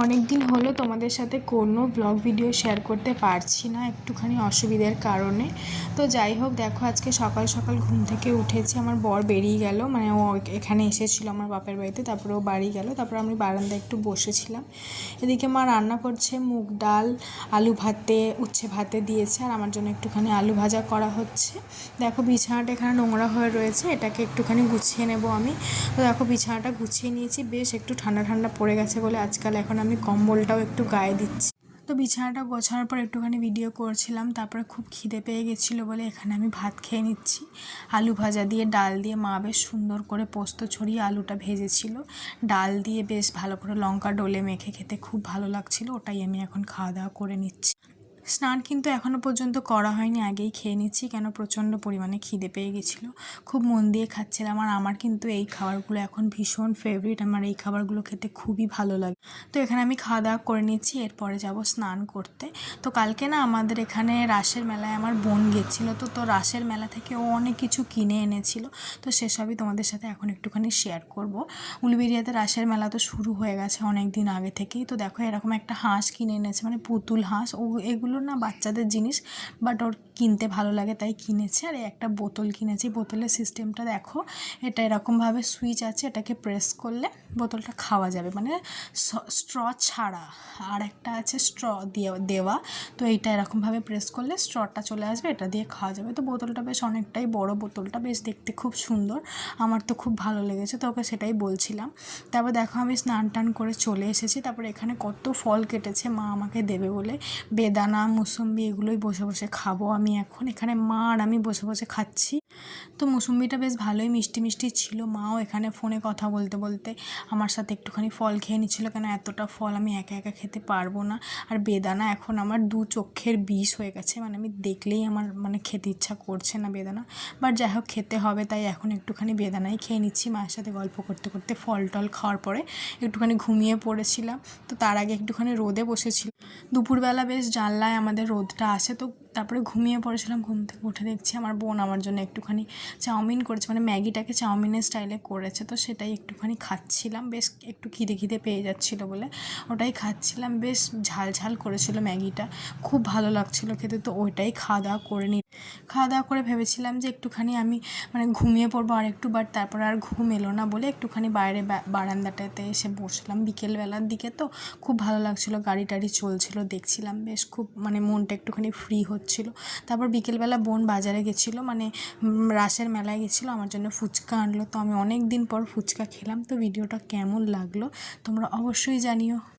অনেক দিন হলো তোমাদের সাথে কোনো ব্লগ ভিডিও শেয়ার করতে পারছি না, একটুখানি অসুবিধার কারণে। তো যাই হোক, দেখো আজকে সকাল সকাল ঘুম থেকে উঠেছি। আমার বর বেরিয়ে গেল, মানে ও এখানে এসেছিলো আমার বাপের বাড়িতে, তারপরে ও বাড়ি গেল। তারপর আমি বারান্দায় একটু বসেছিলাম। এদিকে মা রান্না করছে, মুগ ডাল, আলু ভাতে, উচ্ছে ভাতে দিয়েছে, আর আমার জন্য একটুখানি আলু ভাজা করা হচ্ছে। দেখো বিছানাটা এখানে নোংরা হয়ে রয়েছে, এটাকে একটুখানি গুছিয়ে নেব আমি। তো দেখো বিছানাটা গুছিয়ে নিয়েছি, বেশ একটু ঠান্ডা ঠান্ডা পড়ে গেছে বলে আজকাল এখন আমি কম্বলটাও একটু গায়ে দিচ্ছি। তো বিছানাটা গোছানোর পর একটুখানি ভিডিও করছিলাম, তারপরে খুব খিদে পেয়ে গেছিলো বলে এখানে আমি ভাত খেয়ে নিচ্ছি। আলু ভাজা দিয়ে, ডাল দিয়ে মা বেশ সুন্দর করে পোস্ত ছড়িয়ে আলুটা ভেজেছিল, ডাল দিয়ে বেশ ভালো করে লঙ্কা ডলে মেখে খেতে খুব ভালো লাগছিল। ওটাই আমি এখন খাওয়া দাওয়া করে নিচ্ছি। স্নান কিন্তু এখনও পর্যন্ত করা হয়নি, আগেই খেয়ে নিচ্ছি, কেন প্রচণ্ড পরিমাণে খিদে পেয়ে গেছিলো। খুব মন দিয়ে খাচ্ছিলাম, আর আমার কিন্তু এই খাবারগুলো এখন ভীষণ ফেভারিট। আমার এই খাবারগুলো খেতে খুবই ভালো লাগে। তো এখানে আমি খাওয়া দাওয়া করে নিচ্ছি, এরপরে যাব স্নান করতে। তো কালকে না আমাদের এখানে রাসের মেলায় আমার বোন গেছিলো, তো রাসের মেলা থেকে ও অনেক কিছু কিনে এনেছিল। তো সেসবই তোমাদের সাথে এখন একটুখানি শেয়ার করব। উলুবেড়িয়াতে রাসের মেলা তো শুরু হয়ে গেছে অনেক দিন আগে থেকেই। তো দেখো এরকম একটা হাঁস কিনে এনেছে, মানে পুতুল হাঁস। এগুলো না বাচ্চাদের জিনিস, বাট ওর কিনতে ভালো লাগে তাই কিনেছে। আর একটা বোতল কিনেছি, বোতলের সিস্টেমটা দেখো, এটা এরকমভাবে সুইচ আছে, এটাকে প্রেস করলে বোতলটা খাওয়া যাবে, মানে স্ট্র ছাড়া। আর একটা আছে স্ট্র দেওয়া। তো এইটা এরকমভাবে প্রেস করলে স্ট্রটা চলে আসবে, এটা দিয়ে খাওয়া যাবে। তো বোতলটা বেশ অনেকটাই বড়, বোতলটা বেশ দেখতে খুব সুন্দর, আমার তো খুব ভালো লেগেছে। তো ওকে সেটাই বলছিলাম। তারপর দেখো আমি স্নান টান করে চলে এসেছি। তারপর এখানে কত ফল কেটেছে মা আমাকে দেবে বলে, বেদানা, মুসম্বি, এগুলোই বসে বসে খাবো আমি এখন। এখানে মা আর আমি বসে বসে খাচ্ছি। তো মুসম্বিটা বেশ ভালোই মিষ্টি মিষ্টি ছিল। মাও এখানে ফোনে কথা বলতে বলতে আমার সাথে একটুখানি ফল খেয়ে নিচ্ছিলো, কেন এতটা ফল আমি একা একা খেতে পারবো না। আর বেদানা এখন আমার দু চোখের বিষ হয়ে গেছে, মানে আমি দেখলেই আমার মানে খেতে ইচ্ছা করছে না বেদানা। বাট যাই হোক খেতে হবে, তাই এখন একটুখানি বেদানাই খেয়ে নিচ্ছি। মায়ের সাথে গল্প করতে করতে ফল টল খাওয়ার পরে একটুখানি ঘুমিয়ে পড়েছিলাম। তো তার আগে একটুখানি রোদে বসেছিল। দুপুরবেলা বেশ জানলায় আমাদের রোদটা আসে, তো তারপরে ঘুমিয়ে পড়েছিলাম। ঘুম থেকে উঠে দেখছি আমার বোন আমার জন্য একটুখানি চাউমিন করেছে, মানে ম্যাগিটাকে চাউমিনের স্টাইলে করেছে। তো সেটাই একটুখানি খাচ্ছিলাম, বেশ একটু খিদে খিদে পেয়ে যাচ্ছিলো বলে ওটাই খাচ্ছিলাম। বেশ ঝাল ঝাল করেছিল ম্যাগিটা, খুব ভালো লাগছিলো খেতে। তো ওইটাই খাওয়া দাওয়া করে খাওয়া দাওয়া করে ভেবেছিলাম যে একটুখানি আমি মানে ঘুমিয়ে পড়বো আর একটু, বাট তারপর আর ঘুম এলো না বলে একটুখানি বাইরে বারান্দাটাতে এসে বসলাম। বিকেলবেলার দিকে তো খুব ভালো লাগছিলো, গাড়ি টাড়ি চলছিল, দেখছিলাম, বেশ খুব মানে মনটা একটুখানি ফ্রি হচ্ছিলো। তারপর বিকেলবেলা বোন বাজারে গেছিলো, মানে রাসের মেলায় গেছিলো, আমার জন্য ফুচকা আনলো। তো আমি অনেক দিন পর ফুচকা খেলাম। তো ভিডিওটা কেমন লাগলো তোমরা অবশ্যই জানিও।